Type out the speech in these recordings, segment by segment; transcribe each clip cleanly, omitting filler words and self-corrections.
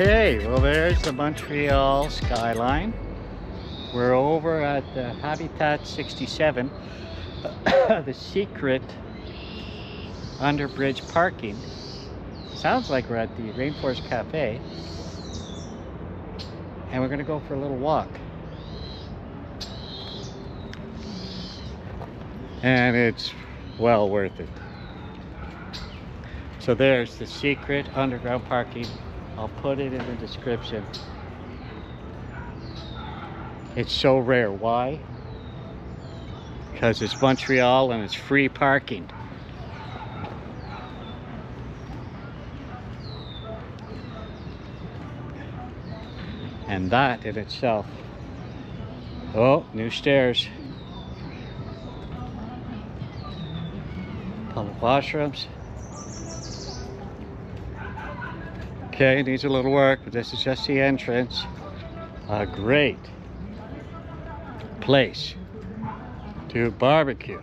Okay, well there's the Montreal skyline. We're over at the Habitat 67, the secret underbridge parking. Sounds like we're at the Rainforest Cafe. And we're gonna go for a little walk. And it's well worth it. So there's the secret underground parking. I'll put it in the description. It's so rare. Why? Because it's Montreal and it's free parking. And that in itself. Oh, new stairs. Public washrooms. Okay, needs a little work, but this is just the entrance. A great place to barbecue.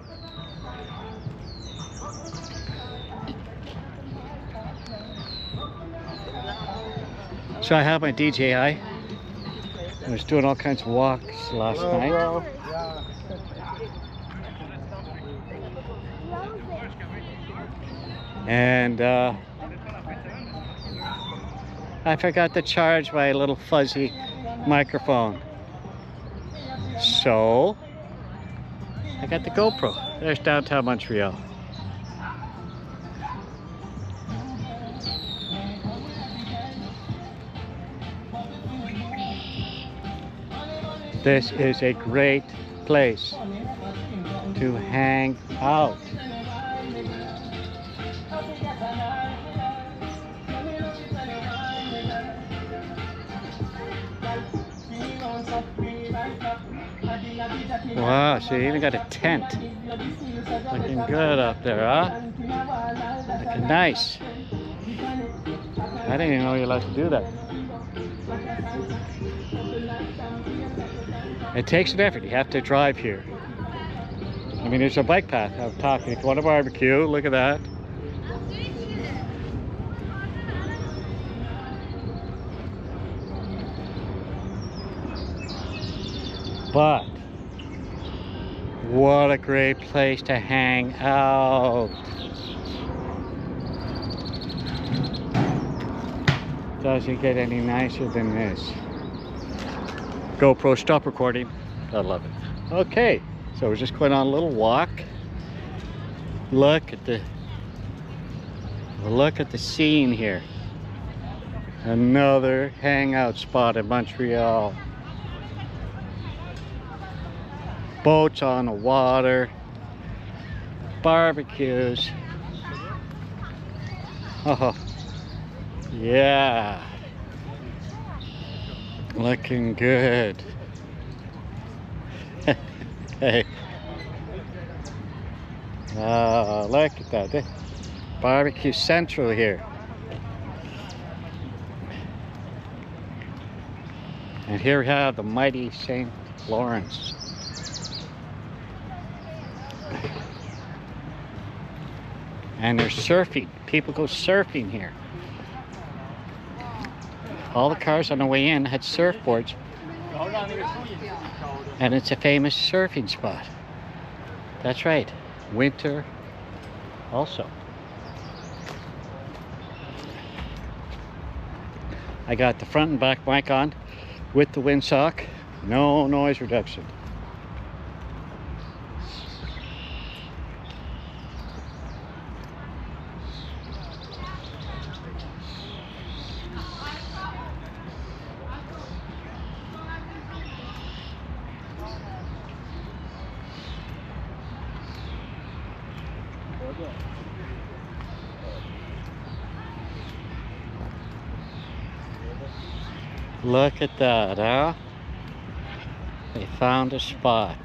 So I have my DJI. I was doing all kinds of walks last night. And I forgot to charge my little fuzzy microphone. So I got the GoPro. There's downtown Montreal. This is a great place to hang out. Wow, so you even got a tent. Looking good up there, huh? Looking nice. I didn't even know you allowed to do that. It takes an effort. You have to drive here. I mean, there's a bike path. I'm talking. If you want to barbecue, look at that. But what a great place to hang out. Doesn't get any nicer than this. GoPro, stop recording. I love it. Okay, so we're just going on a little walk. Look at the scene here. Another hangout spot in Montreal. Boats on the water, barbecues. Oh, yeah. Looking good. Hey. Oh, look at that. Barbecue Central here. And here we have the mighty St. Lawrence. And there's surfing. People go surfing here. All the cars on the way in had surfboards. And it's a famous surfing spot. That's right. Winter also. I got the front and back mic on with the windsock. No noise reduction. Look at that, huh? They found a spot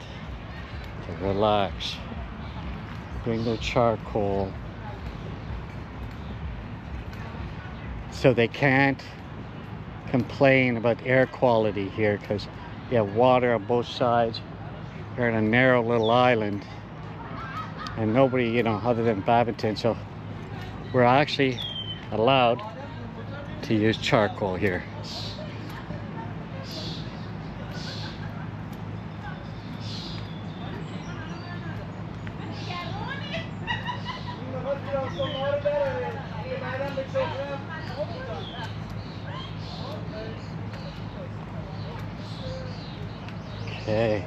to relax, bring their charcoal. So they can't complain about air quality here because you have water on both sides. You're in a narrow little island and nobody, you know, other than badminton. So we're actually allowed to use charcoal here. Okay.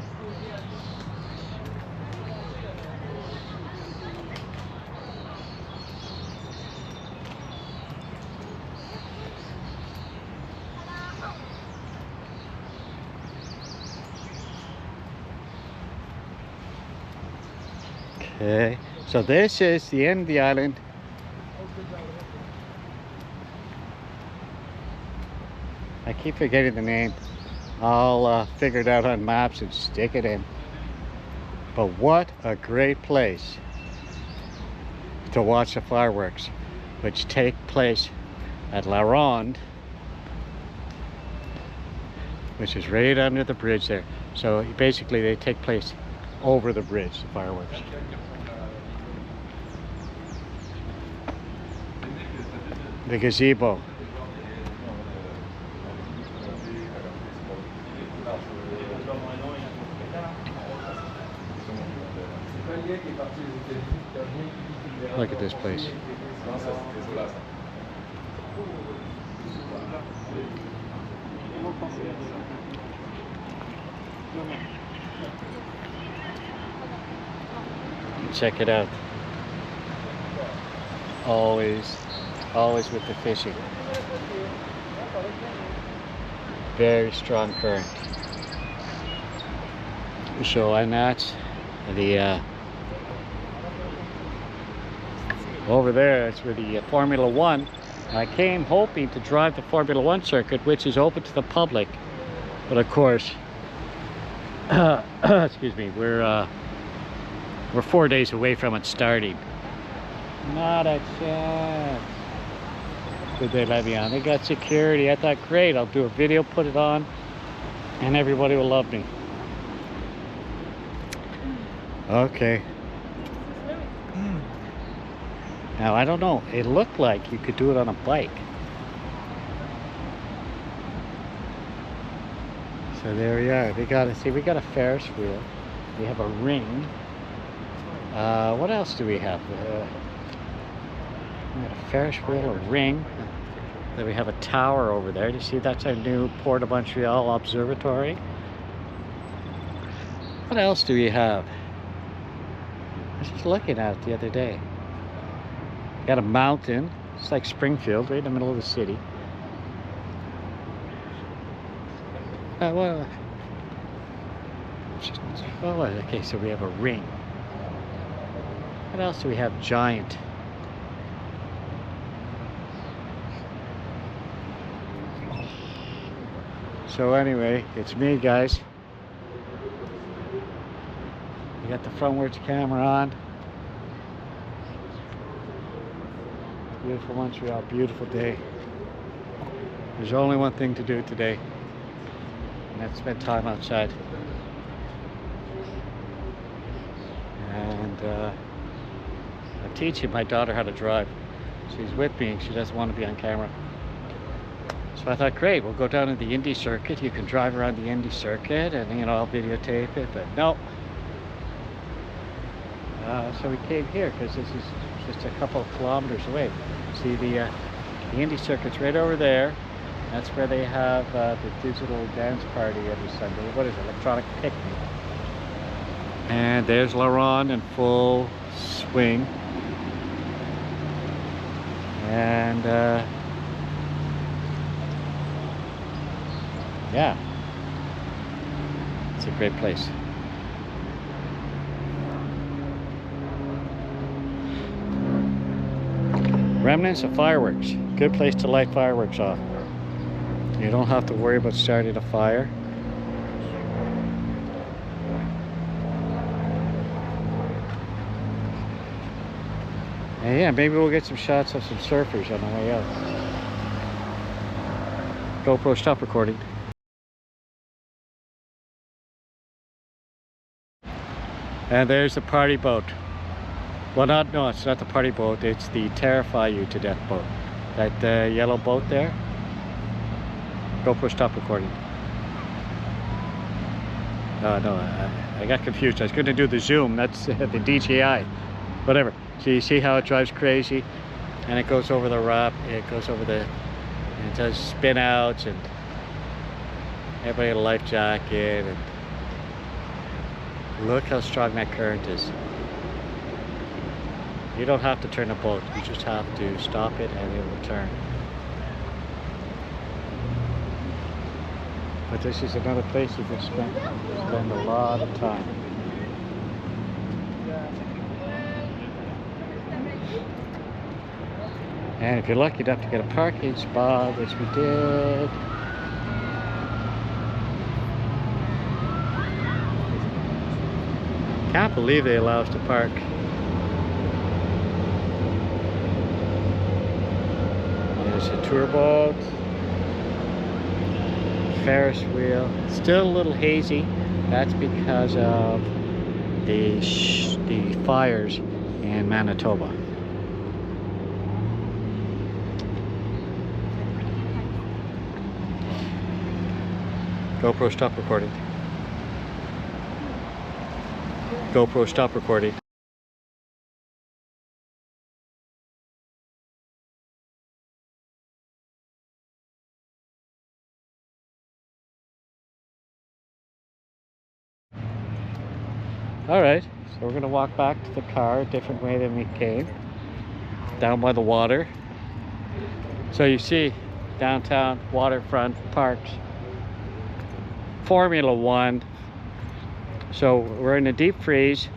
Okay, so this is the end of the island. I keep forgetting the name. I'll figure it out on maps and stick it in. But what a great place to watch the fireworks, which take place at La Ronde, which is right under the bridge there. So basically they take place over the bridge, the fireworks. The gazebo. Look at this place. Check it out. Always with the fishing. Very strong current. So, and that's the over there, that's where the Formula One. I came hoping to drive the Formula One circuit, which is open to the public, but of course, excuse me, we're 4 days away from it starting. Not a chance. Did they let me on? They got security. I thought, great, I'll do a video, put it on, and everybody will love me. Okay. Now, I don't know. It looked like you could do it on a bike. So there we are. We got a Ferris wheel. We have a ring. What else do we have? We got a Ferris wheel, a ring. Then we have a tower over there. Do you see that's our new Port of Montreal observatory? What else do we have? I was just looking at it the other day. Got a mountain. It's like Springfield, right in the middle of the city. Okay, so we have a ring. What else do we have? Giant. So anyway, it's me, guys. We got the frontwards camera on. Beautiful Montreal, beautiful day. There's only one thing to do today, and that's spend time outside. And I'm teaching my daughter how to drive. She's with me and she doesn't want to be on camera. So I thought, great, we'll go down to the Indy circuit. You can drive around the Indy circuit and, you know, I'll videotape it, but no. So we came here because this is just a couple of kilometers away. See the Indy circuit's right over there. That's where they have the digital dance party every Sunday. What is it? Electronic picnic. And there's La Ronde in full swing. And yeah, it's a great place. Remnants of fireworks. Good place to light fireworks off. You don't have to worry about starting a fire. And yeah, maybe we'll get some shots of some surfers on the way out. GoPro, stop recording. And there's the party boat. Well, no, it's not the party boat. It's the Terrify You to Death boat. That yellow boat there. GoPro stop recording. Oh no, I got confused. I was going to do the zoom. That's the DJI. Whatever. So you see how it drives crazy, and it goes over the rock. It goes over the. And it does spin outs, and everybody had a life jacket. And look how strong that current is. You don't have to turn a boat. You just have to stop it, and it will turn. But this is another place you can spend a lot of time. And if you're lucky enough to get a parking spot, which we did. Can't believe they allow us to park. There's a tour boat. Ferris wheel. Still a little hazy. That's because of the fires in Manitoba. GoPro stop recording. GoPro stop recording. Alright, so we're going to walk back to the car a different way than we came. Down by the water. So you see, downtown, waterfront, parks. Formula One. So we're in a deep freeze.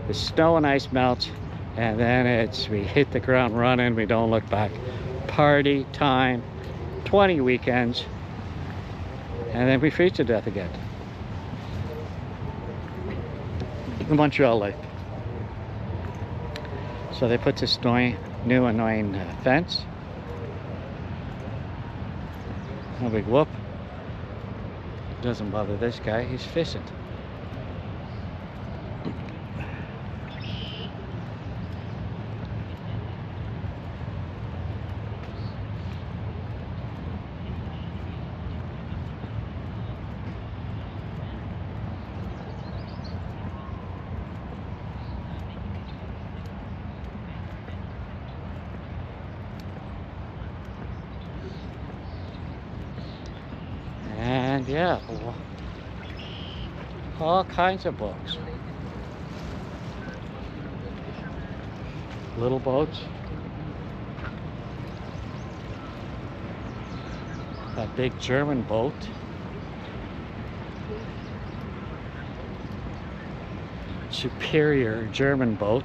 The snow and ice melts. And then we hit the ground running. We don't look back. Party time. 20 weekends. And then we freeze to death again. The Montreal life. So they put this new annoying fence. No big whoop. Doesn't bother this guy, he's fishing. And yeah, all kinds of books. Little boats. That big German boat. Superior German boat.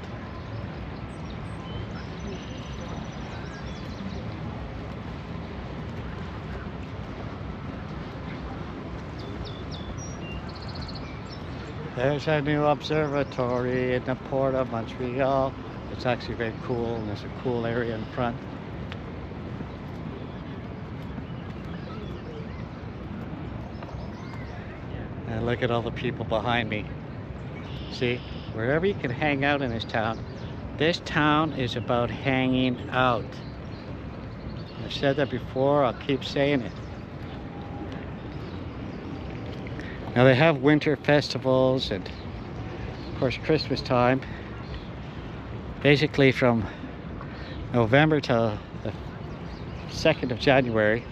There's a new observatory in the port of Montreal. It's actually very cool, and there's a cool area in front. And look at all the people behind me. See, wherever you can hang out in this town is about hanging out. I've said that before, I'll keep saying it. Now they have winter festivals and of course Christmas time. Basically from November till the 2nd of January.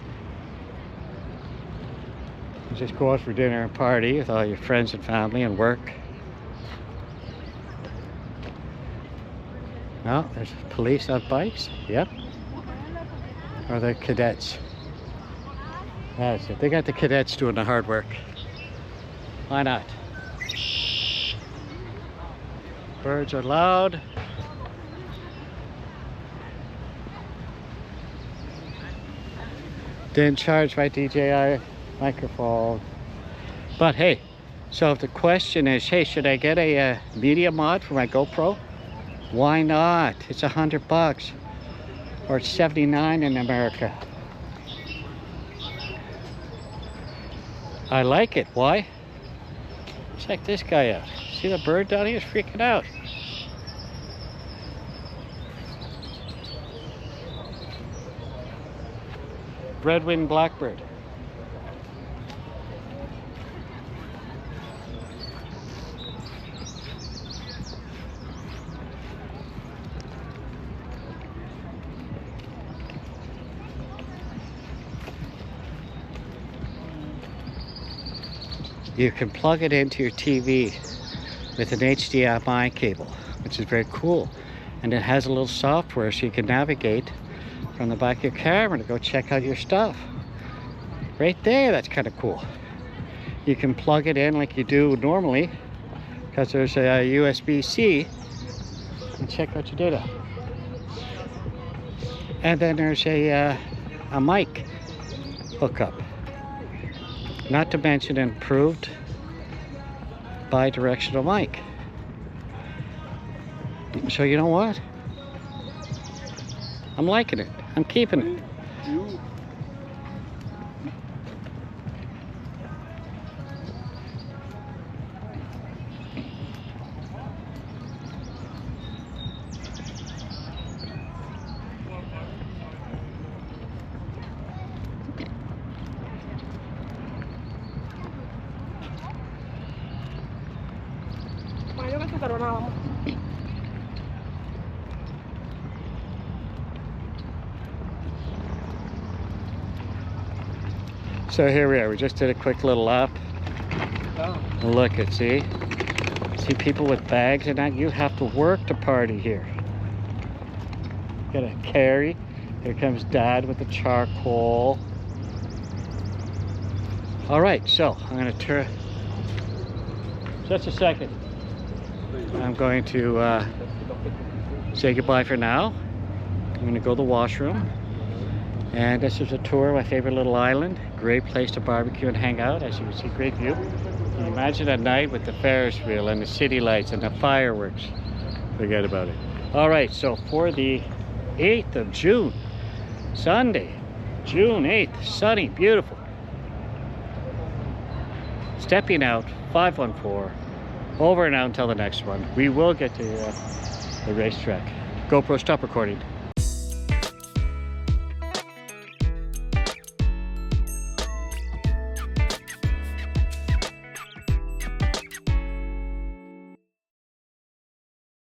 You just go out for dinner and party with all your friends and family and work. Well, there's police on bikes, yep. Or the cadets. That's it, they got the cadets doing the hard work. Why not? Birds are loud. Didn't charge my DJI microphone. But hey, so if the question is, hey, should I get a media mod for my GoPro? Why not? It's $100 or it's $79 in America. I like it. Why? Check this guy out. See the bird down here? He's freaking out. Red-winged blackbird. You can plug it into your TV with an HDMI cable, which is very cool. And it has a little software so you can navigate from the back of your camera to go check out your stuff. Right there, that's kind of cool. You can plug it in like you do normally, because there's a USB-C, and check out your data. And then there's a mic hookup. Not to mention improved bi-directional mic. So you know what? I'm liking it. I'm keeping it. So here we are. We just did a quick little lap. Look at, see people with bags and that. You have to work to party here. Gotta carry. Here comes Dad with the charcoal. All right, so I'm gonna turn. Just a second. I'm going to say goodbye for now. I'm gonna go to the washroom. And this is a tour of my favorite little island. Great place to barbecue and hang out. As you can see, great view. Can you imagine at night with the Ferris wheel and the city lights and the fireworks? Forget about it. All right, so for the 8th of June, Sunday, June 8th, sunny, beautiful. Stepping out, 514. Over and out until the next one. We will get to the racetrack. GoPro, stop recording.